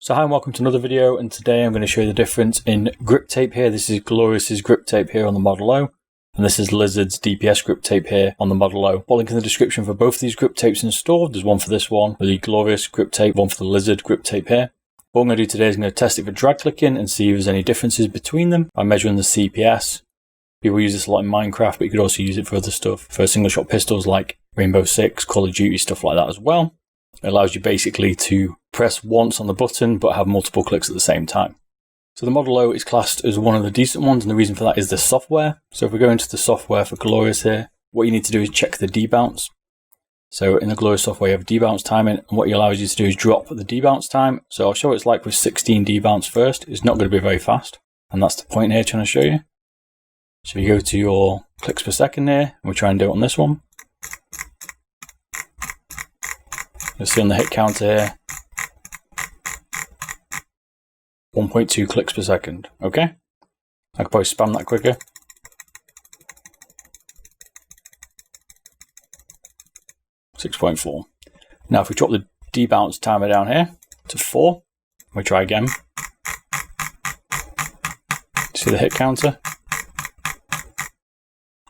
So hi and welcome to another video, and today I'm going to show you the difference in grip tape here. This is Glorious's grip tape here on the Model O, and this is Lizard's DPS grip tape here on the Model O. I'll link in the description for both of these grip tapes installed. There's one for this one, for the Glorious grip tape, one for the Lizard grip tape here. What I'm going to do today is I'm going to test it for drag clicking and see if there's any differences between them by measuring the CPS. People use this a lot in Minecraft, but you could also use it for other stuff, for single shot pistols like Rainbow Six, Call of Duty, stuff like that as well. It allows you basically to press once on the button but have multiple clicks at the same time. So the Model O is classed as one of the decent ones, and the reason for that is the software. So if we go into the software for Glorious here, what you need to do is check the debounce. So in the Glorious software you have debounce timing, and what it allows you to do is drop the debounce time. So I'll show what it's like with 16 debounce first. It's not going to be very fast, and that's the point here trying to show you. So you go to your clicks per second here, and we'll try and do it on this one. You'll see on the hit counter here, 1.2 clicks per second, okay? I could probably spam that quicker. .4. Now if we drop the debounce timer down here to 4, we try again. See the hit counter?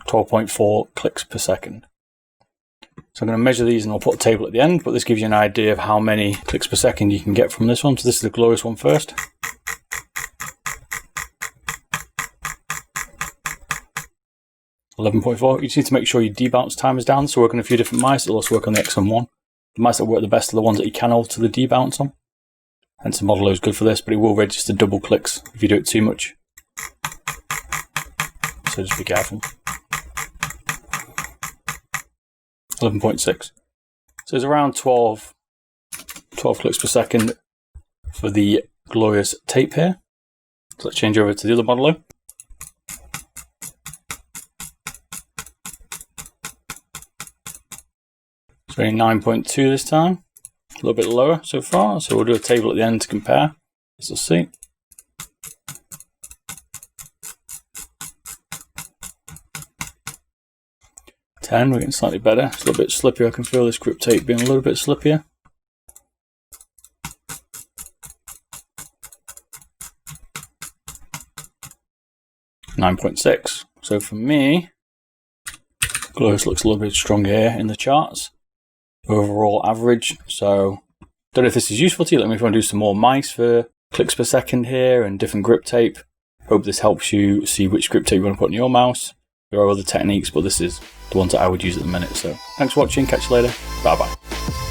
12.4 clicks per second. So I'm going to measure these and I'll put a table at the end, but this gives you an idea of how many clicks per second you can get from this one. So this is the Glorious one first. .4. You just need to make sure your debounce time is down. So work on a few different mice. It'll also work on the XM1. The mice that work the best are the ones that you can alter the debounce on. Hence the Model O is good for this, but it will register double clicks if you do it too much. So just be careful. 11.6. So it's around 12 clicks per second for the Glorious tape here. So let's change over to the other Model O. It's only 9.2 this time. A little bit lower so far, so we'll do a table at the end to compare. As you'll see. We're getting slightly better. It's a little bit slippier. I can feel this grip tape being a little bit slippier. .6. So for me, Glorious looks a little bit stronger here in the charts. Overall average. So don't know if this is useful to you. Let me know if you want to do some more mice for clicks per second here and different grip tape. Hope this helps you see which grip tape you want to put on your mouse. There are other techniques, but this is the ones that I would use at the minute. So thanks for watching. Catch you later. Bye bye.